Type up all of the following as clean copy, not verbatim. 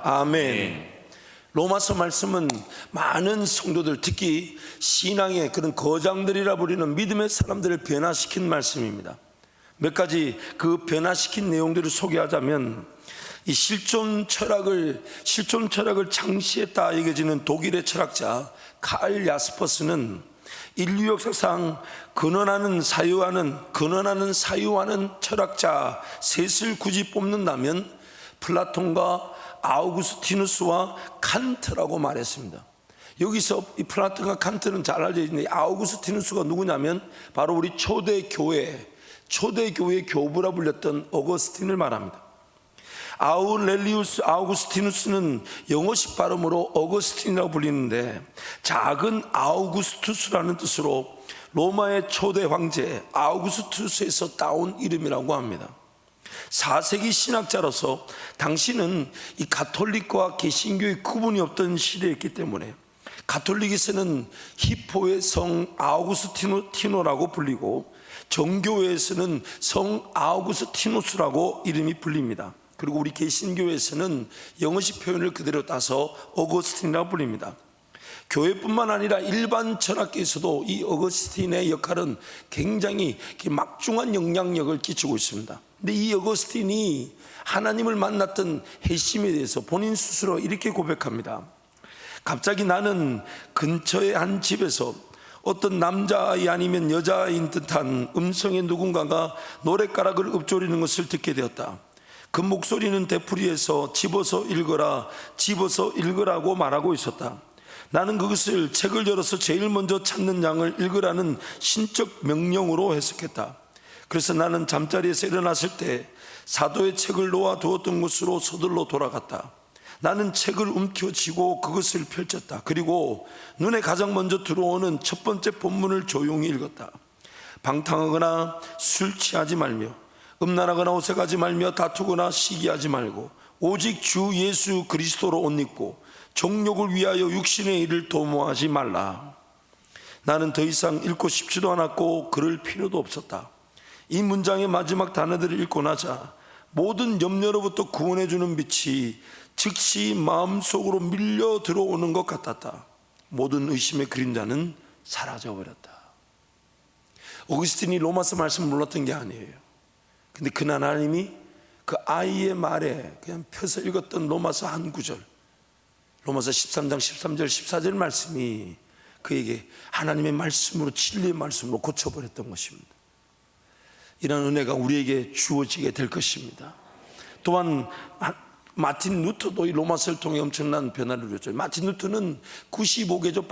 아멘. 로마서 말씀은 많은 성도들, 특히 신앙의 그런 거장들이라 불리는 믿음의 사람들을 변화시킨 말씀입니다. 몇 가지 그 변화시킨 내용들을 소개하자면, 이 실존 철학을 창시했다 여겨지는 독일의 철학자 칼 야스퍼스는 인류 역사상 근원하는 사유하는 철학자 셋을 굳이 뽑는다면 플라톤과 아우구스티누스와 칸트라고 말했습니다. 여기서 이 플라톤과 칸트는 잘 알려져 있는데, 아우구스티누스가 누구냐면 바로 우리 초대교회 교부라 불렸던 어거스틴을 말합니다. 아우구스티누스는 영어식 발음으로 어거스틴이라고 불리는데, 작은 아우구스투스라는 뜻으로 로마의 초대 황제 아우구스투스에서 따온 이름이라고 합니다. 4세기 신학자로서 당시는 이 가톨릭과 개신교의 구분이 없던 시대였기 때문에 가톨릭에서는 히포의 성 아우구스티노라고 불리고, 정교회에서는 성 아우구스티누스라고 이름이 불립니다. 그리고 우리 개신교에서는 영어식 표현을 그대로 따서 어거스틴이라고 불립니다. 교회뿐만 아니라 일반 철학계에서도 이 어거스틴의 역할은 굉장히 막중한 영향력을 끼치고 있습니다. 근데 이 어거스틴이 하나님을 만났던 핵심에 대해서 본인 스스로 이렇게 고백합니다. 갑자기 나는 근처의 한 집에서 어떤 남자아이 아니면 여자아이인 듯한 음성의 누군가가 노랫가락을 읊조리는 것을 듣게 되었다. 그 목소리는 되풀이해서 집어서 읽으라고 말하고 있었다. 나는 그것을 책을 열어서 제일 먼저 찾는 양을 읽으라는 신적 명령으로 해석했다. 그래서 나는 잠자리에서 일어났을 때 사도의 책을 놓아 두었던 곳으로 서둘러 돌아갔다. 나는 책을 움켜쥐고 그것을 펼쳤다. 그리고 눈에 가장 먼저 들어오는 첫 번째 본문을 조용히 읽었다. 방탕하거나 술 취하지 말며 음란하거나 오색하지 말며 다투거나 시기하지 말고 오직 주 예수 그리스도로 옷 입고 정욕을 위하여 육신의 일을 도모하지 말라. 나는 더 이상 읽고 싶지도 않았고 그럴 필요도 없었다. 이 문장의 마지막 단어들을 읽고 나자 모든 염려로부터 구원해주는 빛이 즉시 마음속으로 밀려 들어오는 것 같았다. 모든 의심의 그림자는 사라져버렸다. 어거스틴이 로마서 말씀 몰랐던 게 아니에요. 근데 그날 하나님이 그 아이의 말에 그냥 펴서 읽었던 로마서 한 구절, 로마서 13장 13절 14절 말씀이 그에게 하나님의 말씀으로, 진리의 말씀으로 고쳐버렸던 것입니다. 이런 은혜가 우리에게 주어지게 될 것입니다. 또한 마틴 루터도 이 로마서를 통해 엄청난 변화를 이루었죠. 마틴 루터는 95개조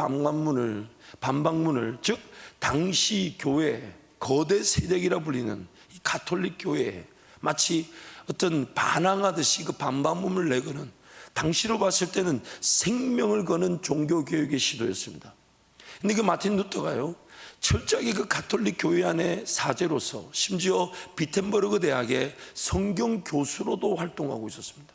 반박문을, 즉 당시 교회 거대 세력이라 불리는 이 가톨릭 교회에 마치 어떤 반항하듯이 그 반박문을 내거는, 당시로 봤을 때는 생명을 거는 종교개혁의 시도였습니다. 근데 그 마틴 루터가요, 철저하게 그 가톨릭 교회 안에 사제로서, 심지어 비텐버르그 대학의 성경 교수로도 활동하고 있었습니다.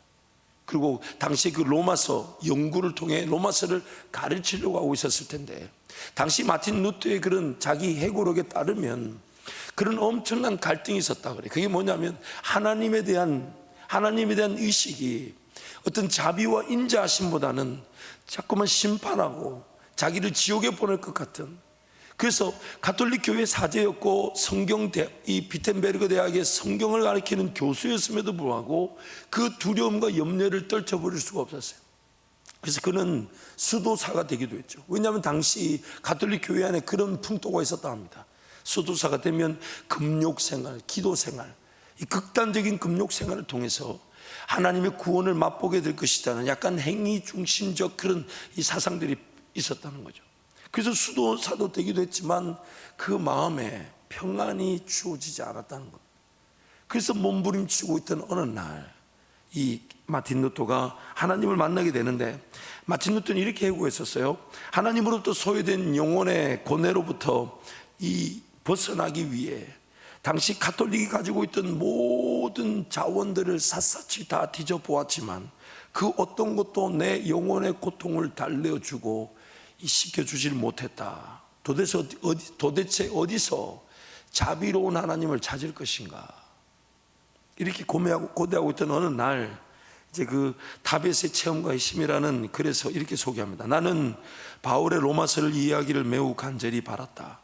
그리고 당시 그 로마서 연구를 통해 로마서를 가르치려고 하고 있었을 텐데, 당시 마틴 루터의 그런 자기 해고록에 따르면 그런 엄청난 갈등이 있었다 그래. 그게 뭐냐면 하나님에 대한 의식이 어떤 자비와 인자하심보다는 자꾸만 심판하고 자기를 지옥에 보낼 것 같은, 그래서 가톨릭 교회 사제였고 이 비텐베르그 대학의 성경을 가르치는 교수였음에도 불구하고 그 두려움과 염려를 떨쳐버릴 수가 없었어요. 그래서 그는 수도사가 되기도 했죠. 왜냐하면 당시 가톨릭 교회 안에 그런 풍토가 있었다 합니다. 수도사가 되면 금욕생활, 기도생활, 이 극단적인 금욕생활을 통해서 하나님의 구원을 맛보게 될 것이라는 약간 행위 중심적 그런 이 사상들이 있었다는 거죠. 그래서 수도사도 되기도 했지만 그 마음에 평안이 주어지지 않았다는 것. 그래서 몸부림치고 있던 어느 날 이 마틴 루터가 하나님을 만나게 되는데, 마틴 루터는 이렇게 해고했었어요. 하나님으로부터 소외된 영혼의 고뇌로부터 벗어나기 위해 당시 가톨릭이 가지고 있던 모든 자원들을 샅샅이 다 뒤져보았지만 그 어떤 것도 내 영혼의 고통을 달래어주고 시켜주질 못했다. 도대체 어디서 자비로운 하나님을 찾을 것인가, 이렇게 고대하고 있던 어느 날 이제 그 다벳의 체험과의 힘이라는 글에서 이렇게 소개합니다. 나는 바울의 로마서를 이해하기를 매우 간절히 바랐다.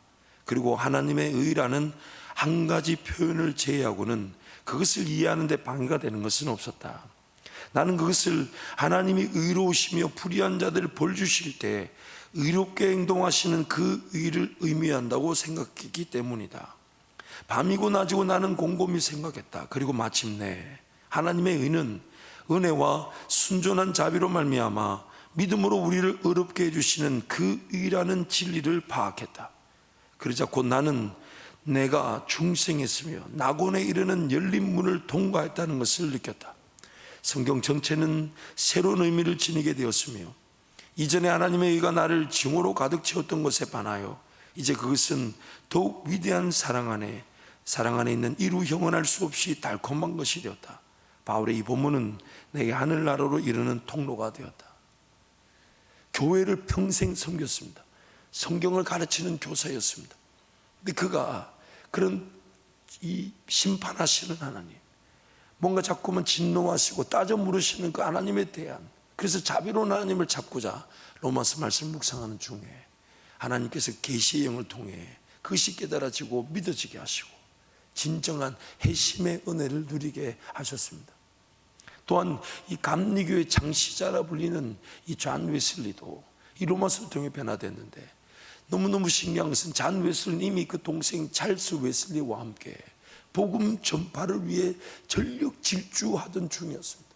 그리고 하나님의 의라는 한 가지 표현을 제외하고는 그것을 이해하는 데 방해가 되는 것은 없었다. 나는 그것을 하나님이 의로우시며 불의한 자들을 벌 주실 때 의롭게 행동하시는 그 의를 의미한다고 생각했기 때문이다. 밤이고 낮이고 나는 곰곰이 생각했다. 그리고 마침내 하나님의 의는 은혜와 순전한 자비로 말미암아 믿음으로 우리를 의롭게 해주시는 그 의라는 진리를 파악했다. 그러자 곧 나는 내가 중생했으며 낙원에 이르는 열린 문을 통과했다는 것을 느꼈다. 성경 전체는 새로운 의미를 지니게 되었으며 이전에 하나님의 의가 나를 증오로 가득 채웠던 것에 반하여 이제 그것은 더욱 위대한 사랑 안에 있는 이루 형언할 수 없이 달콤한 것이 되었다. 바울의 이 본문은 내게 하늘나라로 이르는 통로가 되었다. 교회를 평생 섬겼습니다. 성경을 가르치는 교사였습니다. 근데 그가 그런 이 심판하시는 하나님, 뭔가 자꾸만 진노하시고 따져 물으시는 그 하나님에 대한, 그래서 자비로운 하나님을 찾고자 로마서 말씀 묵상하는 중에 하나님께서 계시의 영을 통해 그것이 깨달아지고 믿어지게 하시고 진정한 회심의 은혜를 누리게 하셨습니다. 또한 이 감리교의 장시자라 불리는 이 존 웨슬리도 이 로마서를 통해 변화됐는데, 너무너무 신기한 것은 존 웨슬리는 이미 그 동생 찰스 웨슬리와 함께 복음 전파를 위해 전력 질주하던 중이었습니다.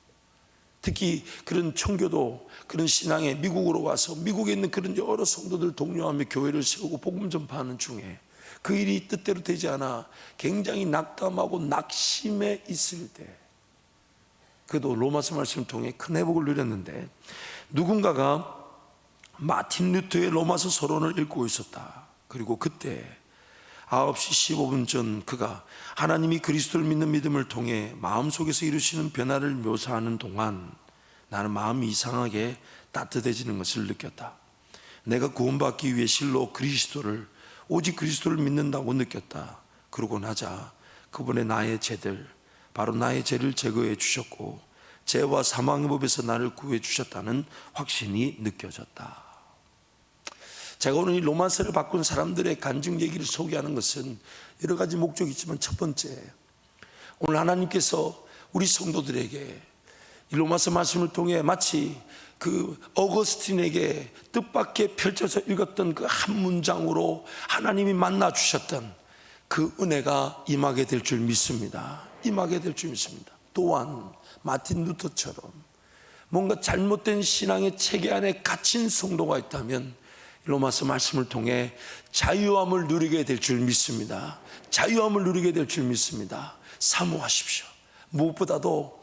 특히 그런 청교도, 그런 신앙에 미국으로 와서 미국에 있는 그런 여러 성도들 독려하며 교회를 세우고 복음 전파하는 중에 그 일이 뜻대로 되지 않아 굉장히 낙담하고 낙심해 있을 때, 그도 로마서 말씀을 통해 큰 회복을 누렸는데, 누군가가 마틴 루터의 로마서 서론을 읽고 있었다. 그리고 그때 9시 15분 전 그가 하나님이 그리스도를 믿는 믿음을 통해 마음속에서 이루시는 변화를 묘사하는 동안 나는 마음이 이상하게 따뜻해지는 것을 느꼈다. 내가 구원받기 위해 실로 오직 그리스도를 믿는다고 느꼈다. 그러고 나자 그분의 나의 죄들, 바로 나의 죄를 제거해 주셨고 죄와 사망의 법에서 나를 구해 주셨다는 확신이 느껴졌다. 제가 오늘 이 로마서를 바꾼 사람들의 간증 얘기를 소개하는 것은 여러 가지 목적이 있지만, 첫 번째, 오늘 하나님께서 우리 성도들에게 이 로마서 말씀을 통해 마치 그 어거스틴에게 뜻밖의 펼쳐서 읽었던 그 한 문장으로 하나님이 만나 주셨던 그 은혜가 임하게 될 줄 믿습니다. 임하게 될 줄 믿습니다. 또한 마틴 루터처럼 뭔가 잘못된 신앙의 체계 안에 갇힌 성도가 있다면 로마서 말씀을 통해 자유함을 누리게 될 줄 믿습니다. 자유함을 누리게 될 줄 믿습니다. 사모하십시오. 무엇보다도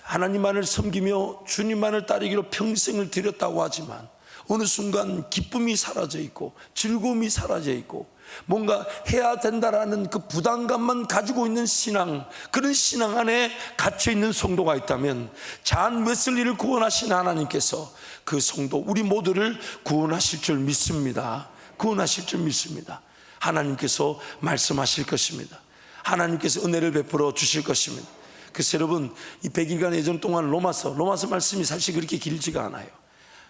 하나님만을 섬기며 주님만을 따르기로 평생을 들였다고 하지만 어느 순간 기쁨이 사라져 있고 즐거움이 사라져 있고 뭔가 해야 된다라는 그 부담감만 가지고 있는 신앙, 그런 신앙 안에 갇혀있는 성도가 있다면 존 웨슬리를 구원하신 하나님께서 그 성도 우리 모두를 구원하실 줄 믿습니다. 구원하실 줄 믿습니다. 하나님께서 말씀하실 것입니다. 하나님께서 은혜를 베풀어 주실 것입니다. 그래서 여러분, 이 100일간 예전 동안 로마서 말씀이 사실 그렇게 길지가 않아요.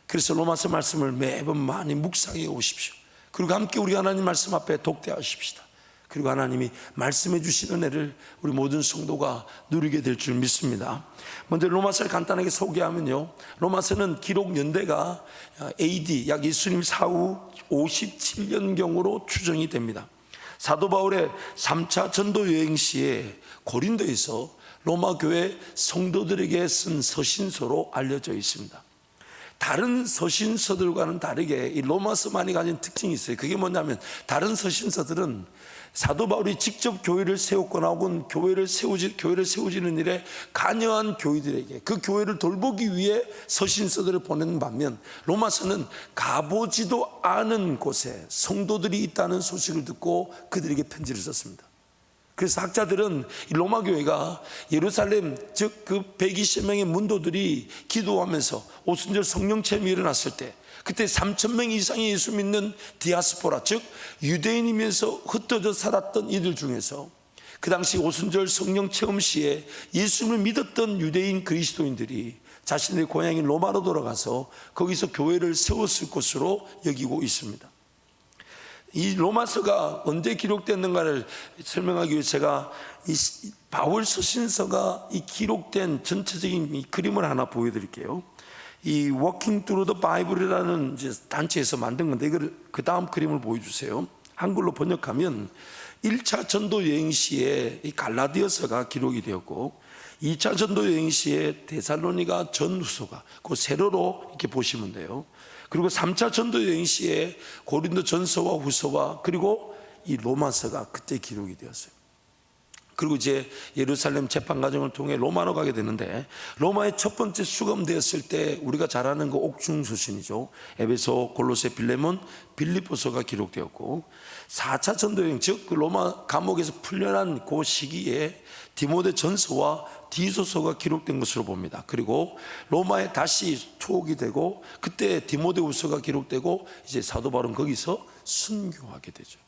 그래서 로마서 말씀을 매번 많이 묵상해 오십시오. 그리고 함께 우리 하나님 말씀 앞에 독대하십시다. 그리고 하나님이 말씀해 주신 은혜를 우리 모든 성도가 누리게 될 줄 믿습니다. 먼저 로마서를 간단하게 소개하면요, 로마서는 기록 연대가 AD 약 예수님 사후 57년경으로 추정이 됩니다. 사도 바울의 3차 전도 여행 시에 고린도에서 로마 교회 성도들에게 쓴 서신서로 알려져 있습니다. 다른 서신서들과는 다르게 이 로마서만이 가진 특징이 있어요. 그게 뭐냐면, 다른 서신서들은 사도 바울이 직접 교회를 세웠거나 혹은 교회를 세우지는 일에 관여한 교회들에게 그 교회를 돌보기 위해 서신서들을 보내는 반면, 로마서는 가보지도 않은 곳에 성도들이 있다는 소식을 듣고 그들에게 편지를 썼습니다. 그래서 학자들은 로마 교회가 예루살렘, 즉 그 120명의 문도들이 기도하면서 오순절 성령 체험이 일어났을 때, 그때 3,000명 이상의 예수 믿는 디아스포라, 즉 유대인이면서 흩어져 살았던 이들 중에서 그 당시 오순절 성령 체험 시에 예수를 믿었던 유대인 그리스도인들이 자신의 고향인 로마로 돌아가서 거기서 교회를 세웠을 것으로 여기고 있습니다. 이 로마서가 언제 기록됐는가를 설명하기 위해 제가 이 바울 서신서가 이 기록된 전체적인 이 그림을 하나 보여드릴게요. 이 Walking Through the Bible이라는 이제 단체에서 만든 건데 이걸 그 다음 그림을 보여주세요. 한글로 번역하면 1차 전도 여행 시에 이 갈라디아서가 기록이 되었고 2차 전도 여행 시에 데살로니가 전후서가 그 세로로 이렇게 보시면 돼요. 그리고 3차 전도 여행 시에 고린도 전서와 후서와 그리고 이 로마서가 그때 기록이 되었어요. 그리고 이제 예루살렘 재판 과정을 통해 로마로 가게 되는데 로마의 첫 번째 수감되었을 때 우리가 잘 아는 그 옥중서신이죠. 에베소, 골로새, 빌레몬, 빌립보서가 기록되었고 4차 전도여행 즉 그 로마 감옥에서 풀려난 그 시기에 디모데 전서와 디소서가 기록된 것으로 봅니다. 그리고 로마에 다시 투옥이 되고 그때 디모데후서가 기록되고 이제 사도 바울은 거기서 순교하게 되죠.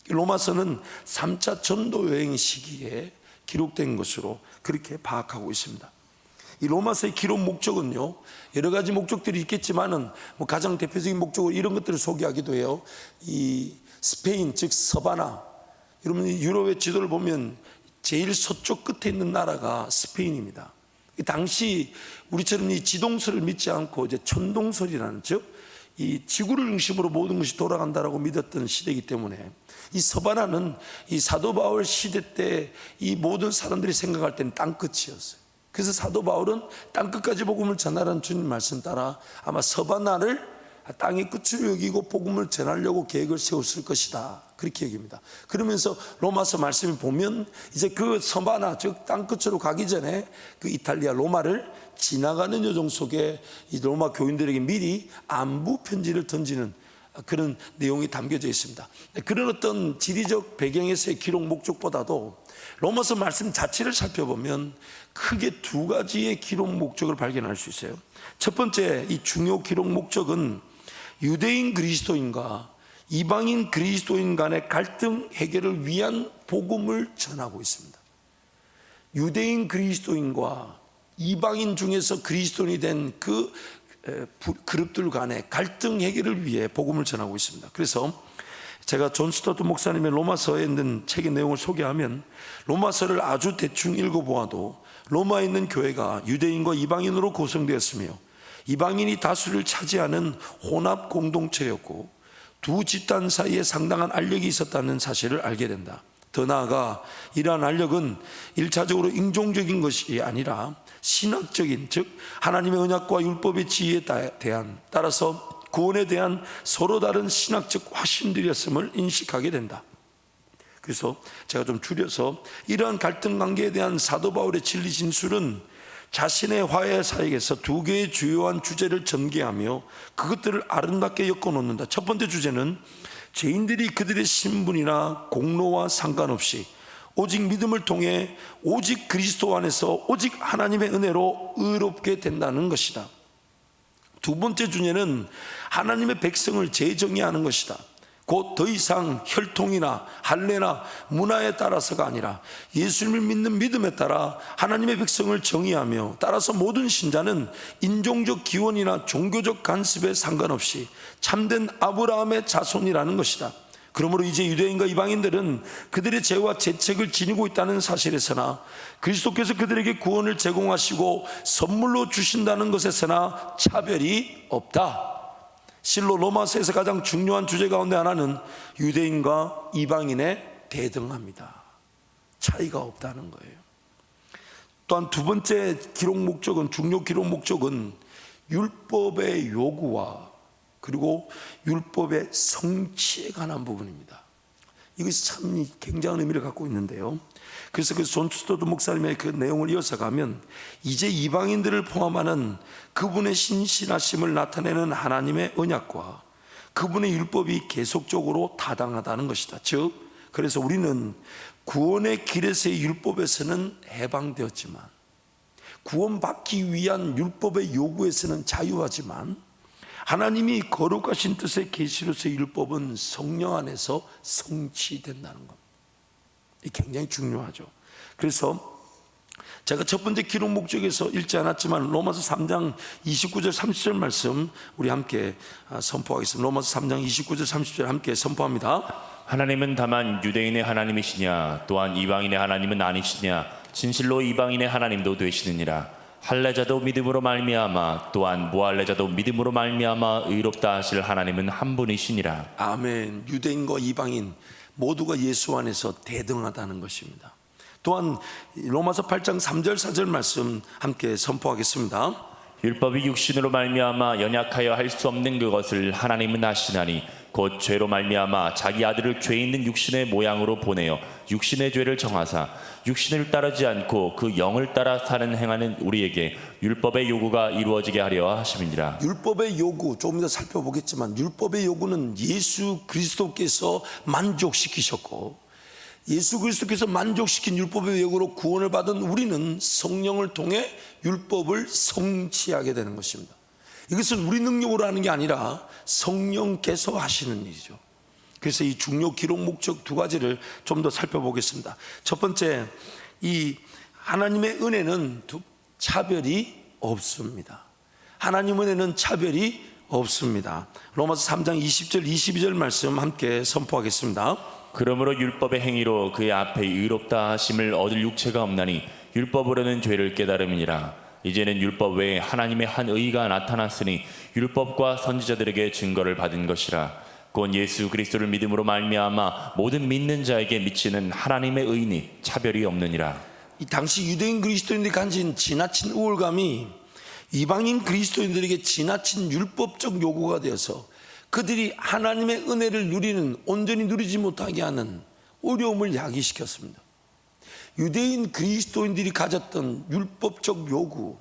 로마서는 3차 전도 여행 시기에 기록된 것으로 그렇게 파악하고 있습니다. 이 로마서의 기록 목적은요, 여러 가지 목적들이 있겠지만은 뭐 가장 대표적인 목적으로 이런 것들을 소개하기도 해요. 이 스페인 즉 서바나, 여러분 유럽의 지도를 보면 제일 서쪽 끝에 있는 나라가 스페인입니다. 당시 우리처럼 이 지동설을 믿지 않고 이제 천동설이라는 즉 이 지구를 중심으로 모든 것이 돌아간다라고 믿었던 시대이기 때문에 이 서바나는 이 사도 바울 시대 때 이 모든 사람들이 생각할 때는 땅끝이었어요. 그래서 사도 바울은 땅끝까지 복음을 전하라는 주님 말씀 따라 아마 서바나를 땅의 끝으로 여기고 복음을 전하려고 계획을 세웠을 것이다, 그렇게 여깁니다. 그러면서 로마서 말씀을 보면 이제 그 서바나 즉 땅끝으로 가기 전에 그 이탈리아 로마를 지나가는 여정 속에 이 로마 교인들에게 미리 안부 편지를 던지는 그런 내용이 담겨져 있습니다. 그런 어떤 지리적 배경에서의 기록 목적보다도 로마서 말씀 자체를 살펴보면 크게 두 가지의 기록 목적을 발견할 수 있어요. 첫 번째, 이 중요 기록 목적은 유대인 그리스도인과 이방인 그리스도인 간의 갈등 해결을 위한 복음을 전하고 있습니다. 유대인 그리스도인과 이방인 중에서 그리스도인이 된 그 그룹들 간의 갈등 해결을 위해 복음을 전하고 있습니다. 그래서 제가 존 스토트 목사님의 로마서에 있는 책의 내용을 소개하면 로마서를 아주 대충 읽어보아도 로마에 있는 교회가 유대인과 이방인으로 구성되었으며 이방인이 다수를 차지하는 혼합 공동체였고 두 집단 사이에 상당한 알력이 있었다는 사실을 알게 된다. 더 나아가 이러한 알력은 일차적으로 인종적인 것이 아니라 신학적인 즉 하나님의 언약과 율법의 지혜에 대한 따라서 구원에 대한 서로 다른 신학적 확신들이었음을 인식하게 된다. 그래서 제가 좀 줄여서 이러한 갈등 관계에 대한 사도 바울의 진리 진술은 자신의 화해 사역에서 두 개의 주요한 주제를 전개하며 그것들을 아름답게 엮어놓는다. 첫 번째 주제는 죄인들이 그들의 신분이나 공로와 상관없이 오직 믿음을 통해 오직 그리스도 안에서 오직 하나님의 은혜로 의롭게 된다는 것이다. 두 번째 주제는 하나님의 백성을 재정의하는 것이다. 곧 더 이상 혈통이나 할례나 문화에 따라서가 아니라 예수님을 믿는 믿음에 따라 하나님의 백성을 정의하며 따라서 모든 신자는 인종적 기원이나 종교적 간섭에 상관없이 참된 아브라함의 자손이라는 것이다. 그러므로 이제 유대인과 이방인들은 그들의 죄와 죄책을 지니고 있다는 사실에서나 그리스도께서 그들에게 구원을 제공하시고 선물로 주신다는 것에서나 차별이 없다. 실로 로마서에서 가장 중요한 주제 가운데 하나는 유대인과 이방인의 대등합니다. 차이가 없다는 거예요. 또한 두 번째 기록 목적은, 중요 기록 목적은 율법의 요구와 그리고 율법의 성취에 관한 부분입니다. 이것이 참 굉장한 의미를 갖고 있는데요. 그래서 그 존 스토트 목사님의 그 내용을 이어서 가면 이제 이방인들을 포함하는 그분의 신실하심을 나타내는 하나님의 언약과 그분의 율법이 계속적으로 타당하다는 것이다. 즉 그래서 우리는 구원의 길에서의 율법에서는 해방되었지만 구원받기 위한 율법의 요구에서는 자유하지만 하나님이 거룩하신 뜻의 계시로서의 율법은 성령 안에서 성취된다는 겁니다. 이게 굉장히 중요하죠. 그래서 제가 첫 번째 기록 목적에서 읽지 않았지만 로마서 3장 29절 30절 말씀 우리 함께 선포하겠습니다. 로마서 3장 29절 30절 함께 선포합니다. 하나님은 다만 유대인의 하나님이시냐 또한 이방인의 하나님은 아니시냐 진실로 이방인의 하나님도 되시느니라. 할례자도 믿음으로 말미암아 또한 무할례자도 믿음으로 말미암아 의롭다 하실 하나님은 한 분이시니라. 아멘. 유대인과 이방인 모두가 예수 안에서 대등하다는 것입니다. 또한 로마서 8장 3절 4절 말씀 함께 선포하겠습니다. 율법이 육신으로 말미암아 연약하여 할 수 없는 그것을 하나님은 아시나니 곧 죄로 말미암아 자기 아들을 죄 있는 육신의 모양으로 보내어 육신의 죄를 정하사 육신을 따르지 않고 그 영을 따라 사는 행하는 우리에게 율법의 요구가 이루어지게 하려 하심이니라. 율법의 요구 조금 이따 살펴보겠지만 율법의 요구는 예수 그리스도께서 만족시키셨고 예수 그리스도께서 만족시킨 율법의 요구로 구원을 받은 우리는 성령을 통해 율법을 성취하게 되는 것입니다. 이것은 우리 능력으로 하는 게 아니라 성령께서 하시는 일이죠. 그래서 이 중요 기록 목적 두 가지를 좀 더 살펴보겠습니다. 첫 번째, 이 하나님의 은혜는 차별이 없습니다. 하나님 은혜는 차별이 없습니다. 로마서 3장 20절 22절 말씀 함께 선포하겠습니다. 그러므로 율법의 행위로 그의 앞에 의롭다 하심을 얻을 육체가 없나니 율법으로는 죄를 깨달음이니라. 이제는 율법 외에 하나님의 한 의가 나타났으니 율법과 선지자들에게 증거를 받은 것이라. 곧 예수 그리스도를 믿음으로 말미암아 모든 믿는 자에게 미치는 하나님의 의니 차별이 없느니라. 이 당시 유대인 그리스도인들이 가진 지나친 우월감이 이방인 그리스도인들에게 지나친 율법적 요구가 되어서 그들이 하나님의 은혜를 누리는 온전히 누리지 못하게 하는 어려움을 야기시켰습니다. 유대인 그리스도인들이 가졌던 율법적 요구,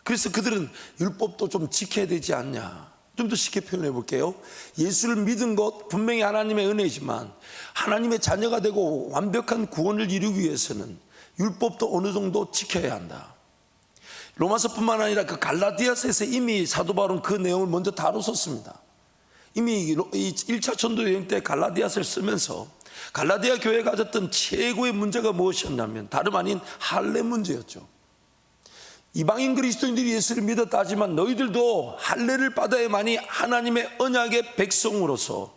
그래서 그들은 율법도 좀 지켜야 되지 않냐. 좀 더 쉽게 표현해 볼게요. 예수를 믿은 것 분명히 하나님의 은혜지만 하나님의 자녀가 되고 완벽한 구원을 이루기 위해서는 율법도 어느 정도 지켜야 한다. 로마서뿐만 아니라 그 갈라디아서에서 이미 사도 바울은 그 내용을 먼저 다뤘었습니다. 이미 1차 전도 여행 때 갈라디아서를 쓰면서 갈라디아 교회가 가졌던 최고의 문제가 무엇이었냐면 다름 아닌 할례 문제였죠. 이방인 그리스도인들이 예수를 믿었다 하지만 너희들도 할례를 받아야만이 하나님의 언약의 백성으로서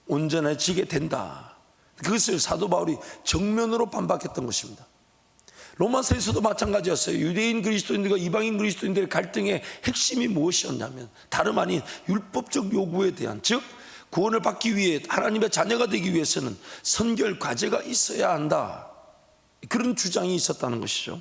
온전해지게 된다. 그것을 사도 바울이 정면으로 반박했던 것입니다. 로마서에서도 마찬가지였어요. 유대인 그리스도인들과 이방인 그리스도인들의 갈등의 핵심이 무엇이었냐면 다름 아닌 율법적 요구에 대한, 즉 구원을 받기 위해 하나님의 자녀가 되기 위해서는 선결 과제가 있어야 한다, 그런 주장이 있었다는 것이죠.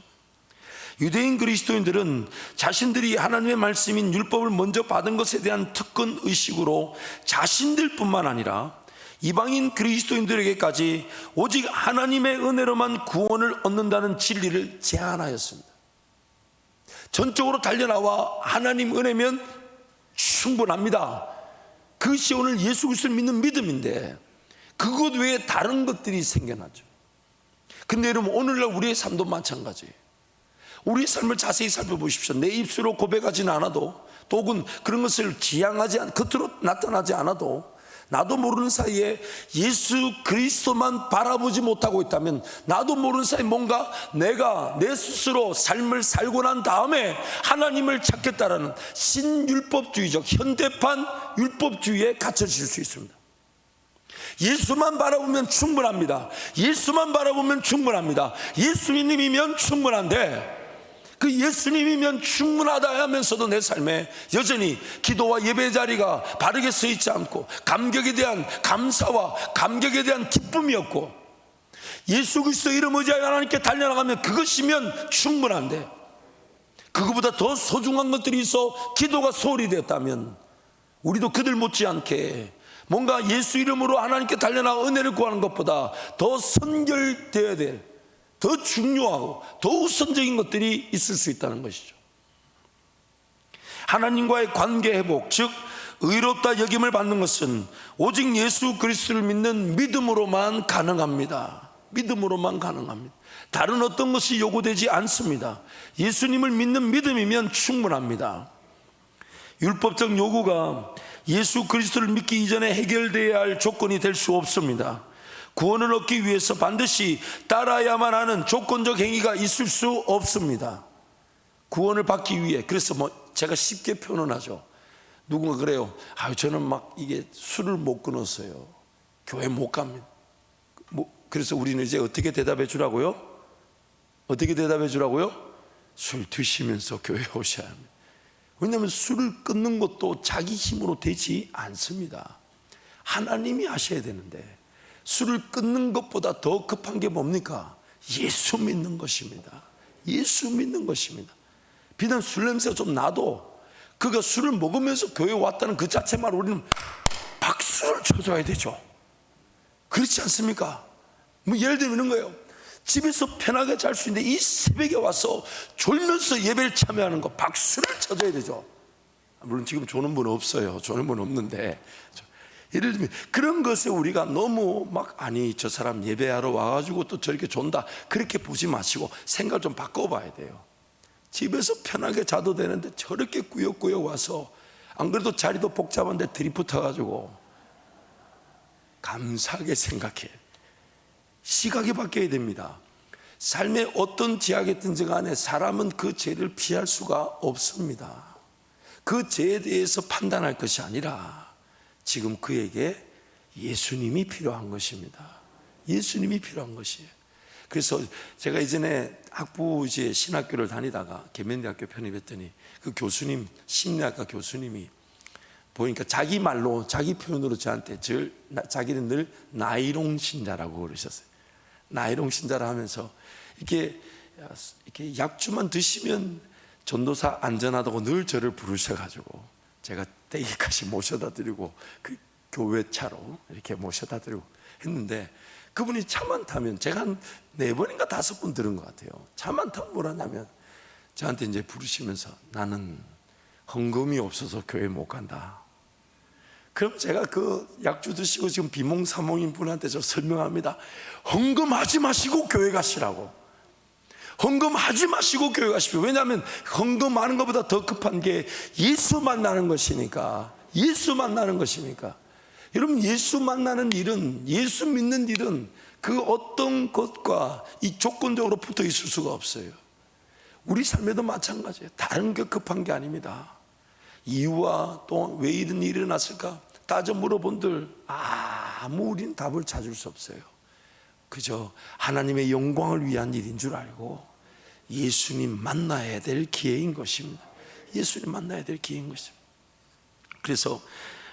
유대인 그리스도인들은 자신들이 하나님의 말씀인 율법을 먼저 받은 것에 대한 특권 의식으로 자신들뿐만 아니라 이방인 그리스도인들에게까지 오직 하나님의 은혜로만 구원을 얻는다는 진리를 제안하였습니다. 전적으로 달려나와 하나님 은혜면 충분합니다. 그것이 오늘 예수 그리스도를 믿는 믿음인데 그것 외에 다른 것들이 생겨나죠. 근데 여러분, 오늘날 우리의 삶도 마찬가지예요. 우리의 삶을 자세히 살펴보십시오. 내 입술로 고백하지는 않아도, 또 혹은 그런 것을 지향하지 겉으로 나타나지 않아도 나도 모르는 사이에 예수 그리스도만 바라보지 못하고 있다면 나도 모르는 사이에 뭔가 내가 내 스스로 삶을 살고 난 다음에 하나님을 찾겠다라는 신율법주의적 현대판 율법주의에 갇혀질 수 있습니다. 예수만 바라보면 충분합니다. 예수만 바라보면 충분합니다. 예수님이면 충분한데 그 예수님이면 충분하다 하면서도 내 삶에 여전히 기도와 예배 자리가 바르게 서 있지 않고 감격에 대한 감사와 감격에 대한 기쁨이 없고 예수 그리스도 이름 의지하여 하나님께 달려나가면 그것이면 충분한데 그거보다 더 소중한 것들이 있어 기도가 소홀히 되었다면 우리도 그들 못지않게 뭔가 예수 이름으로 하나님께 달려나가 은혜를 구하는 것보다 더 선결되어야 될, 더 중요하고 더 우선적인 것들이 있을 수 있다는 것이죠. 하나님과의 관계 회복, 즉 의롭다 여김을 받는 것은 오직 예수 그리스도를 믿는 믿음으로만 가능합니다. 믿음으로만 가능합니다. 다른 어떤 것이 요구되지 않습니다. 예수님을 믿는 믿음이면 충분합니다. 율법적 요구가 예수 그리스도를 믿기 이전에 해결되어야 할 조건이 될 수 없습니다. 구원을 얻기 위해서 반드시 따라야만 하는 조건적 행위가 있을 수 없습니다. 구원을 받기 위해. 그래서 제가 쉽게 표현하죠. 누군가 그래요. 저는 막 이게 술을 못 끊었어요. 교회 못 갑니다. 그래서 우리는 이제 어떻게 대답해 주라고요? 어떻게 대답해 주라고요? 술 드시면서 교회 오셔야 합니다. 왜냐하면 술을 끊는 것도 자기 힘으로 되지 않습니다. 하나님이 하셔야 되는데, 술을 끊는 것보다 더 급한 게 뭡니까? 예수 믿는 것입니다. 예수 믿는 것입니다. 비단 술 냄새가 좀 나도 그가 술을 먹으면서 교회에 왔다는 그 자체만 우리는 박수를 쳐줘야 되죠. 그렇지 않습니까? 예를 들면 이런 거예요. 집에서 편하게 잘 수 있는데 이 새벽에 와서 졸면서 예배를 참여하는 거 박수를 쳐줘야 되죠. 물론 지금 조는 분 없어요. 조는 분 없는데, 예를 들면 그런 것에 우리가 너무 아니 저 사람 예배하러 와가지고 또 저렇게 존다 그렇게 보지 마시고 생각을 좀 바꿔봐야 돼요. 집에서 편하게 자도 되는데 저렇게 꾸역꾸역 와서, 안 그래도 자리도 복잡한데 들이붙어가지고 감사하게 생각해. 시각이 바뀌어야 됩니다. 삶의 어떤 지하에 든지 간에 사람은 그 죄를 피할 수가 없습니다. 그 죄에 대해서 판단할 것이 아니라 지금 그에게 예수님이 필요한 것입니다. 예수님이 필요한 것이에요. 그래서 제가 이전에 학부 이제 신학교를 다니다가 계면대학교 편입했더니 그 교수님, 심리학과 교수님이 보니까 자기 말로, 자기 표현으로 저한테 자기는 늘 나이롱 신자라고 그러셨어요. 나이롱 신자라 하면서 이렇게 약주만 드시면 전도사 안전하다고 늘 저를 부르셔가지고 제가 댁에까지 모셔다 드리고 그 교회 차로 이렇게 모셔다 드리고 했는데, 그분이 차만 타면 제가 한 4번인가 5번 들은 것 같아요. 차만 타면 뭘 하냐면 저한테 이제 부르시면서 나는 헌금이 없어서 교회 못 간다. 그럼 제가 그 약주 드시고 지금 비몽사몽인 분한테 저 설명합니다. 헌금하지 마시고 교회 가시라고. 헌금하지 마시고 교회 가십시오. 왜냐하면 헌금하는 것보다 더 급한 게 예수 만나는 것이니까. 예수 만나는 것이니까. 여러분, 예수 만나는 일은, 예수 믿는 일은 그 어떤 것과 이 조건적으로 붙어 있을 수가 없어요. 우리 삶에도 마찬가지예요. 다른 게 급한 게 아닙니다. 이유와 또 왜 이런 일이 일어났을까 따져 물어본들 아무 우리는 답을 찾을 수 없어요. 그저 하나님의 영광을 위한 일인 줄 알고 예수님 만나야 될 기회인 것입니다. 예수님 만나야 될 기회인 것입니다. 그래서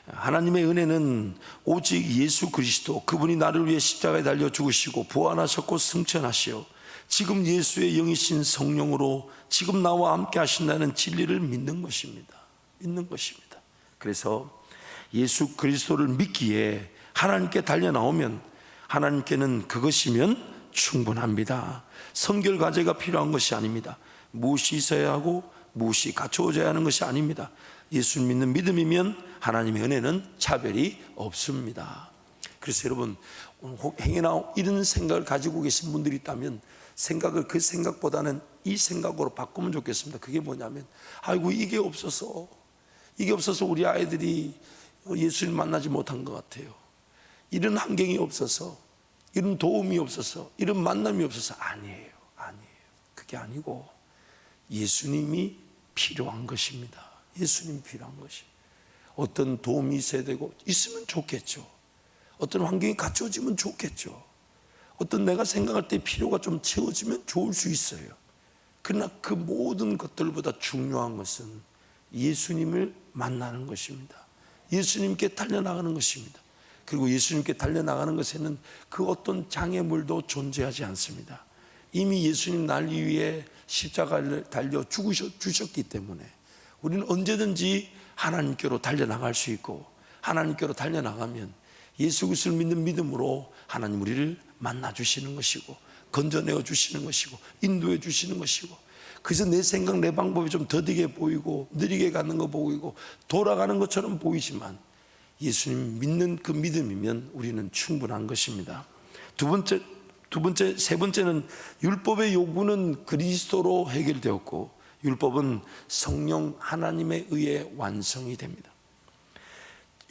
하나님의 은혜는 오직 예수 그리스도, 그분이 나를 위해 십자가에 달려 죽으시고 부활하셨고 승천하시어 지금 예수의 영이신 성령으로 지금 나와 함께 하신다는 진리를 믿는 것입니다. 믿는 것입니다. 그래서 예수 그리스도를 믿기에 하나님께 달려나오면 하나님께는 그것이면 충분합니다. 성결 과제가 필요한 것이 아닙니다. 무엇이 있어야 하고 무엇이 갖추어져야 하는 것이 아닙니다. 예수 믿는 믿음이면 하나님의 은혜는 차별이 없습니다. 그래서 여러분, 행여나 이런 생각을 가지고 계신 분들이 있다면 생각을 그 생각보다는 이 생각으로 바꾸면 좋겠습니다. 그게 뭐냐면 아이고 이게 없어서 우리 아이들이 예수님 만나지 못한 것 같아요. 이런 환경이 없어서, 이런 도움이 없어서, 이런 만남이 없어서. 아니에요. 그게 아니고 예수님이 필요한 것입니다. 예수님이 필요한 것입니다. 어떤 도움이 있어야 되고 있으면 좋겠죠. 어떤 환경이 갖춰지면 좋겠죠. 어떤 내가 생각할 때 필요가 좀 채워지면 좋을 수 있어요. 그러나 그 모든 것들보다 중요한 것은 예수님을 만나는 것입니다. 예수님께 달려나가는 것입니다. 그리고 예수님께 달려나가는 것에는 그 어떤 장애물도 존재하지 않습니다. 이미 예수님 날 위해 십자가를 달려 죽으셨기 때문에 우리는 언제든지 하나님께로 달려나갈 수 있고, 하나님께로 달려나가면 예수 그리스도를 믿는 믿음으로 하나님 우리를 만나 주시는 것이고 건져내어 주시는 것이고 인도해 주시는 것이고, 그래서 내 생각 내 방법이 좀 더디게 보이고 느리게 가는 거 보이고 돌아가는 것처럼 보이지만 예수님 믿는 그 믿음이면 우리는 충분한 것입니다. 세 번째는 율법의 요구는 그리스도로 해결되었고 율법은 성령 하나님에 의해 완성이 됩니다.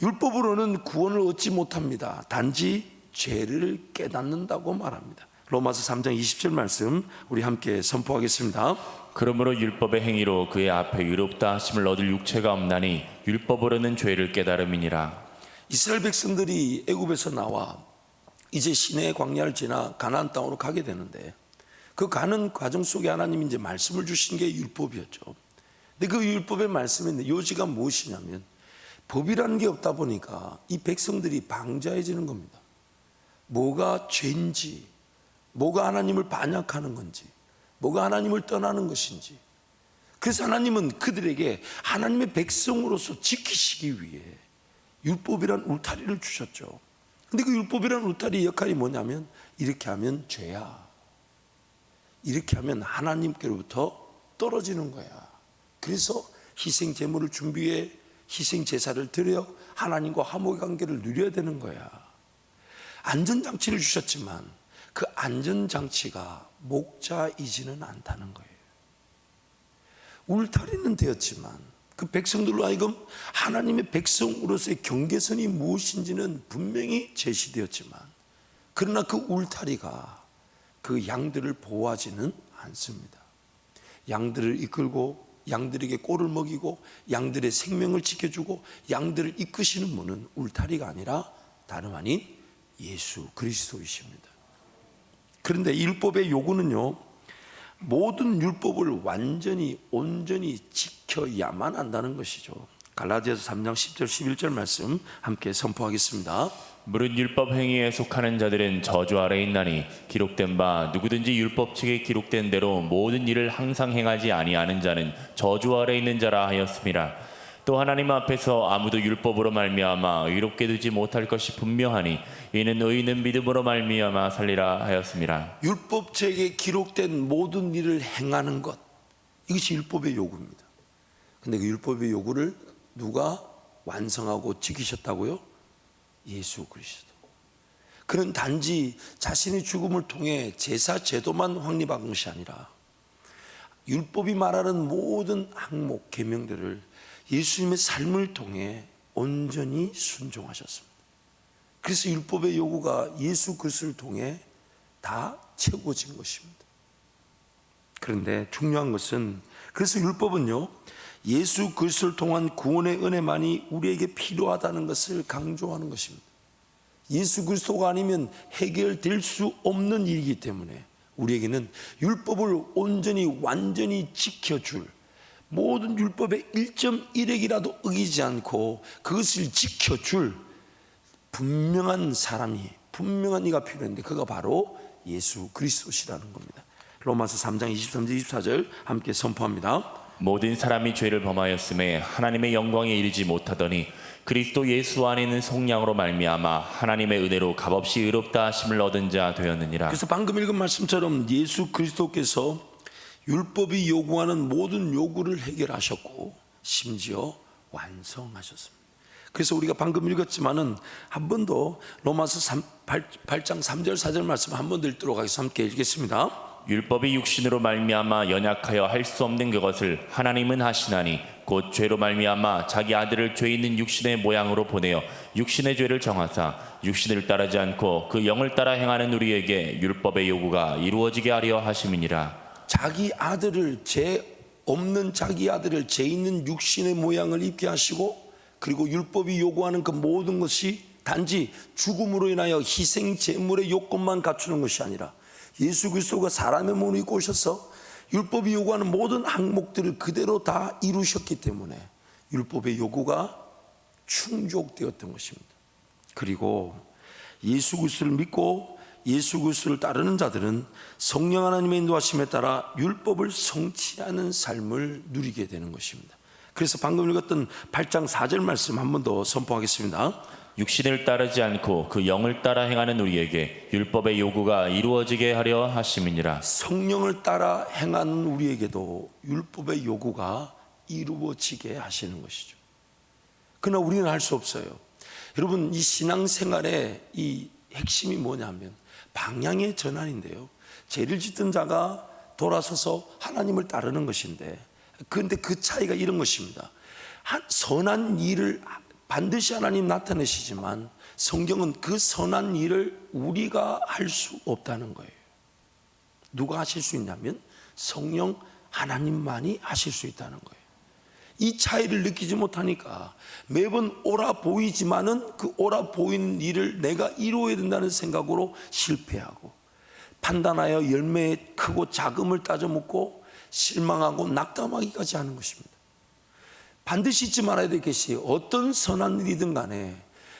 율법으로는 구원을 얻지 못합니다. 단지 죄를 깨닫는다고 말합니다. 로마서 3장 20절 말씀 우리 함께 선포하겠습니다. 그러므로 율법의 행위로 그의 앞에 의롭다 하심을 얻을 육체가 없나니 율법으로는 죄를 깨달음이니라. 이스라엘 백성들이 애굽에서 나와 이제 시내의 광야를 지나 가나안 땅으로 가게 되는데 그 가는 과정 속에 하나님이 이제 말씀을 주신 게 율법이었죠. 근데 그 율법의 말씀의 요지가 무엇이냐면 법이라는 게 없다 보니까 이 백성들이 방자해지는 겁니다. 뭐가 죄인지, 뭐가 하나님을 반역하는 건지, 뭐가 하나님을 떠나는 것인지. 그래서 하나님은 그들에게 하나님의 백성으로서 지키시기 위해 율법이란 울타리를 주셨죠. 근데 그 율법이란 울타리의 역할이 뭐냐면 이렇게 하면 죄야, 이렇게 하면 하나님께로부터 떨어지는 거야. 그래서 희생 제물을 준비해 희생 제사를 드려 하나님과 화목의 관계를 누려야 되는 거야. 안전장치를 주셨지만 그 안전장치가 목자이지는 않다는 거예요. 울타리는 되었지만 그 백성들로 하여금 하나님의 백성으로서의 경계선이 무엇인지는 분명히 제시되었지만 그러나 그 울타리가 그 양들을 보호하지는 않습니다. 양들을 이끌고 양들에게 꼴을 먹이고 양들의 생명을 지켜주고 양들을 이끄시는 분은 울타리가 아니라 다름 아닌 예수 그리스도이십니다. 그런데 율법의 요구는요, 모든 율법을 완전히 온전히 지켜야만 한다는 것이죠. 갈라디아서 3장 10절 11절 말씀 함께 선포하겠습니다. 무릇 율법 행위에 속하는 자들은 저주 아래 있나니 기록된 바 누구든지 율법책에 기록된 대로 모든 일을 항상 행하지 아니하는 자는 저주 아래 있는 자라 하였음이라. 또 하나님 앞에서 아무도 율법으로 말미암아 의롭게 되지 못할 것이 분명하니 이는 의인은 믿음으로 말미암아 살리라 하였음이라. 율법책에 기록된 모든 일을 행하는 것, 이것이 율법의 요구입니다. 근데 그 율법의 요구를 누가 완성하고 지키셨다고요? 예수 그리스도. 그는 단지 자신의 죽음을 통해 제사 제도만 확립한 것이 아니라 율법이 말하는 모든 항목 계명들을 예수님의 삶을 통해 온전히 순종하셨습니다. 그래서 율법의 요구가 예수 그리스도를 통해 다 채워진 것입니다. 그런데 중요한 것은 그래서 율법은요, 예수 그리스도를 통한 구원의 은혜만이 우리에게 필요하다는 것을 강조하는 것입니다. 예수 그리스도가 아니면 해결될 수 없는 일이기 때문에 우리에게는 율법을 온전히 완전히 지켜줄, 모든 율법의 1.1핵이라도 어기지 않고 그것을 지켜줄 분명한 사람이, 분명한 이가 필요한데 그가 바로 예수 그리스도시라는 겁니다. 로마서 3장 23절 24절 함께 선포합니다. 모든 사람이 죄를 범하였음에 하나님의 영광에 이르지 못하더니 그리스도 예수 안에 있는 속량으로 말미암아 하나님의 은혜로 값없이 의롭다 하심을 얻은 자 되었느니라. 그래서 방금 읽은 말씀처럼 예수 그리스도께서 율법이 요구하는 모든 요구를 해결하셨고 심지어 완성하셨습니다. 그래서 우리가 방금 읽었지만은 한 번 더 로마서 8장 3절 4절 말씀 한 번 더 읽도록 하겠습니다. 함께 읽겠습니다. 율법이 육신으로 말미암아 연약하여 할 수 없는 그것을 하나님은 하시나니 곧 죄로 말미암아 자기 아들을 죄 있는 육신의 모양으로 보내어 육신의 죄를 정하사 육신을 따르지 않고 그 영을 따라 행하는 우리에게 율법의 요구가 이루어지게 하려 하심이니라. 자기 아들을, 죄 없는 자기 아들을 죄 있는 육신의 모양을 입게 하시고, 그리고 율법이 요구하는 그 모든 것이 단지 죽음으로 인하여 희생 제물의 요건만 갖추는 것이 아니라 예수 그리스도가 사람의 몸을 입고 오셔서 율법이 요구하는 모든 항목들을 그대로 다 이루셨기 때문에 율법의 요구가 충족되었던 것입니다. 그리고 예수 그리스도를 믿고 예수 그리스도를 따르는 자들은 성령 하나님의 인도하심에 따라 율법을 성취하는 삶을 누리게 되는 것입니다. 그래서 방금 읽었던 8장 4절 말씀 한 번 더 선포하겠습니다. 육신을 따르지 않고 그 영을 따라 행하는 우리에게 율법의 요구가 이루어지게 하려 하심이니라. 성령을 따라 행하는 우리에게도 율법의 요구가 이루어지게 하시는 것이죠. 그러나 우리는 할 수 없어요. 여러분, 이 신앙생활의 이 핵심이 뭐냐면 방향의 전환인데요. 죄를 짓던 자가 돌아서서 하나님을 따르는 것인데, 그런데 그 차이가 이런 것입니다. 선한 일을 반드시 하나님 나타내시지만 성경은 그 선한 일을 우리가 할 수 없다는 거예요. 누가 하실 수 있냐면 성령 하나님만이 하실 수 있다는 거예요. 이 차이를 느끼지 못하니까 매번 옳아 보이지만은 그 옳아 보이는 일을 내가 이루어야 된다는 생각으로 실패하고, 판단하여 열매의 크고 작음을 따져 묻고 실망하고 낙담하기까지 하는 것입니다. 반드시 잊지 말아야 될 것이, 어떤 선한 일이든 간에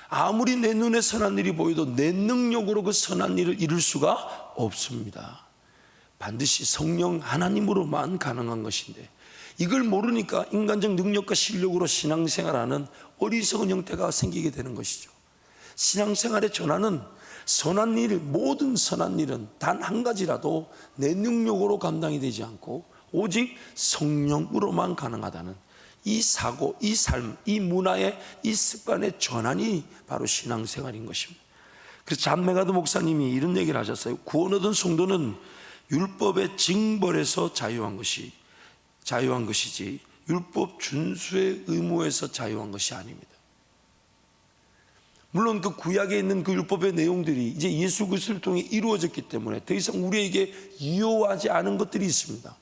아무리 내 눈에 선한 일이 보여도 내 능력으로 그 선한 일을 이룰 수가 없습니다. 반드시 성령 하나님으로만 가능한 것인데, 이걸 모르니까 인간적 능력과 실력으로 신앙생활하는 어리석은 형태가 생기게 되는 것이죠. 신앙생활의 전환은 선한 일, 모든 선한 일은 단 한 가지라도 내 능력으로 감당이 되지 않고 오직 성령으로만 가능하다는 이 사고, 이 삶, 이 문화의 이 습관의 전환이 바로 신앙생활인 것입니다. 그래서 잔메가드 목사님이 이런 얘기를 하셨어요. 구원 얻은 성도는 율법의 징벌에서 자유한 것이지 율법 준수의 의무에서 자유한 것이 아닙니다. 물론 그 구약에 있는 그 율법의 내용들이 이제 예수 그리스도를 통해 이루어졌기 때문에 더 이상 우리에게 유효하지 않은 것들이 있습니다.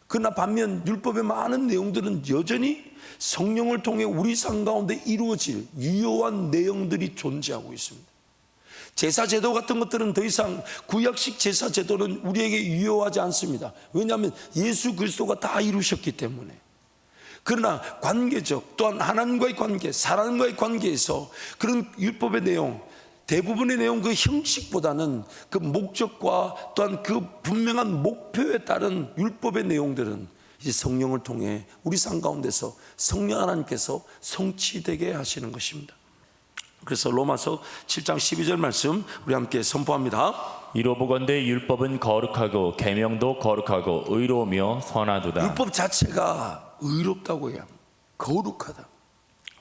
그러나 반면 율법의 많은 내용들은 여전히 성령을 통해 우리 삶 가운데 이루어질 유효한 내용들이 존재하고 있습니다. 제사 제도 같은 것들은 더 이상 구약식 제사 제도는 우리에게 유효하지 않습니다. 왜냐하면 예수 그리스도가 다 이루셨기 때문에. 그러나 관계적, 또한 하나님과의 관계, 사람과의 관계에서 그런 율법의 내용, 대부분의 내용 그 형식보다는 그 목적과 또한 그 분명한 목표에 따른 율법의 내용들은 이제 성령을 통해 우리 삶 가운데서 성령 하나님께서 성취되게 하시는 것입니다. 그래서 로마서 7장 12절 말씀 우리 함께 선포합니다. 이로보건대 율법은 거룩하고 계명도 거룩하고 의로우며 선하도다. 율법 자체가 의롭다고 해야 합니다. 거룩하다.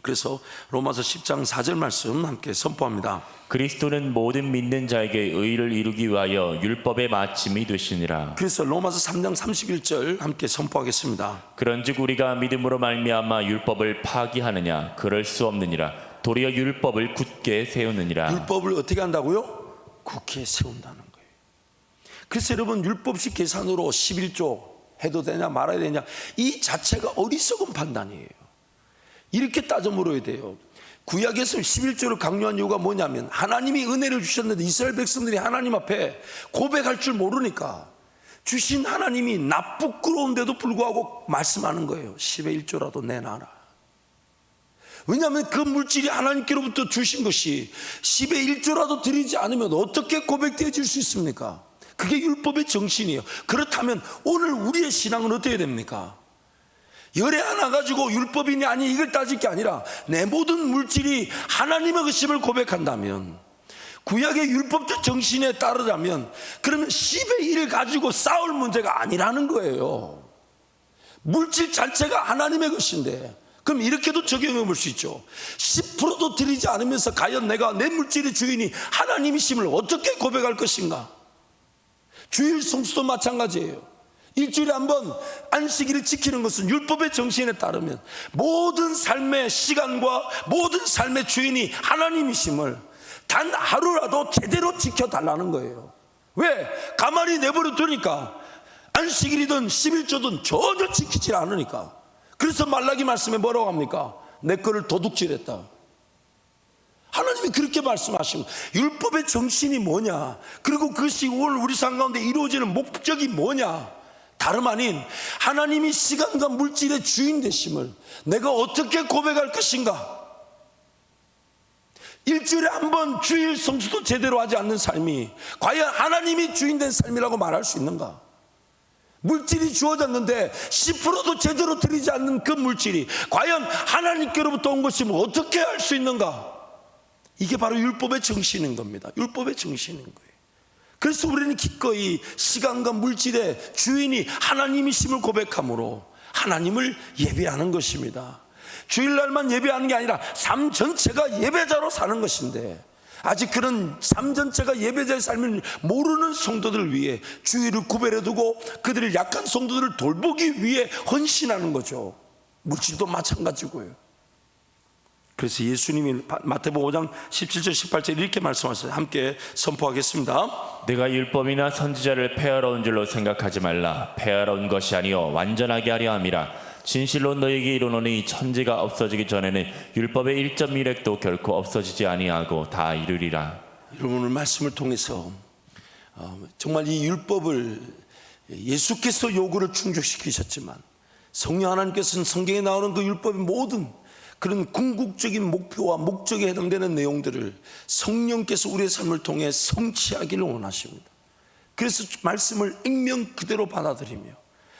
그래서 로마서 10장 4절 말씀 함께 선포합니다. 그리스도는 모든 믿는 자에게 의를 이루기 위하여 율법의 마침이 되시니라. 그래서 로마서 3장 31절 함께 선포하겠습니다. 그런즉 우리가 믿음으로 말미암아 율법을 파기하느냐? 그럴 수 없느니라. 도리어 율법을 굳게 세우느니라. 율법을 어떻게 한다고요? 굳게 세운다는 거예요. 그래서 여러분, 율법식 계산으로 11조 해도 되냐 말아야 되냐, 이 자체가 어리석은 판단이에요. 이렇게 따져 물어야 돼요. 구약에서 11조를 강요한 이유가 뭐냐면, 하나님이 은혜를 주셨는데 이스라엘 백성들이 하나님 앞에 고백할 줄 모르니까 주신 하나님이 나쁘끄러운데도 불구하고 말씀하는 거예요. 10의 1조라도 내놔라. 왜냐하면 그 물질이 하나님께로부터 주신 것이 10의 1조라도 드리지 않으면 어떻게 고백되어질 수 있습니까? 그게 율법의 정신이에요. 그렇다면 오늘 우리의 신앙은 어떻게 됩니까? 열애 하나 가지고 율법이니 아니 이걸 따질 게 아니라 내 모든 물질이 하나님의 것임을 고백한다면, 구약의 율법적 정신에 따르자면, 그러면 10의 1을 가지고 싸울 문제가 아니라는 거예요. 물질 자체가 하나님의 것인데, 그럼 이렇게도 적용해 볼 수 있죠. 10%도 드리지 않으면서 과연 내가 내 물질의 주인이 하나님이심을 어떻게 고백할 것인가? 주일 성수도 마찬가지예요. 일주일에 한 번 안식일을 지키는 것은 율법의 정신에 따르면 모든 삶의 시간과 모든 삶의 주인이 하나님이심을 단 하루라도 제대로 지켜달라는 거예요. 왜? 가만히 내버려 두니까 안식일이든 11조든 전혀 지키지 않으니까. 그래서 말라기 말씀에 뭐라고 합니까? 내 거를 도둑질했다. 하나님이 그렇게 말씀하시고, 율법의 정신이 뭐냐, 그리고 그것이 오늘 우리 삶 가운데 이루어지는 목적이 뭐냐, 다름 아닌 하나님이 시간과 물질의 주인 되심을 내가 어떻게 고백할 것인가. 일주일에 한 번 주일 성수도 제대로 하지 않는 삶이 과연 하나님이 주인 된 삶이라고 말할 수 있는가? 물질이 주어졌는데 10%도 제대로 드리지 않는 그 물질이 과연 하나님께로부터 온 것이면 어떻게 할 수 있는가? 이게 바로 율법의 정신인 겁니다. 율법의 정신인 거예요. 그래서 우리는 기꺼이 시간과 물질의 주인이 하나님이심을 고백함으로 하나님을 예배하는 것입니다. 주일날만 예배하는 게 아니라 삶 전체가 예배자로 사는 것인데, 아직 그런 삶 전체가 예배자의 삶을 모르는 성도들을 위해 주일을 구별해두고 그들을 약한 성도들을 돌보기 위해 헌신하는 거죠. 물질도 마찬가지고요. 그래서 예수님이 마태복음 5장 17절 18절 이렇게 말씀하셨어요. 함께 선포하겠습니다. 내가 율법이나 선지자를 폐하러 온 줄로 생각하지 말라. 폐하러 온 것이 아니요 완전하게 하려 함이라. 진실로 너에게 이르노니 천지가 없어지기 전에는 율법의 1.1획도 결코 없어지지 아니하고 다 이루리라. 여러분, 오늘 말씀을 통해서 정말 이 율법을 예수께서 요구를 충족시키셨지만 성령 하나님께서는 성경에 나오는 그 율법의 모든 그런 궁극적인 목표와 목적에 해당되는 내용들을 성령께서 우리의 삶을 통해 성취하기를 원하십니다. 그래서 말씀을 액면 그대로 받아들이며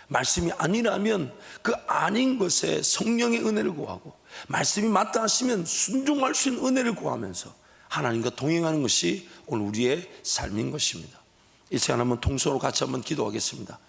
말씀이 아니라면 그 아닌 것에 성령의 은혜를 구하고 말씀이 맞다 하시면 순종할 수 있는 은혜를 구하면서 하나님과 동행하는 것이 오늘 우리의 삶인 것입니다. 이 시간 한번 통성으로 같이 한번 기도하겠습니다.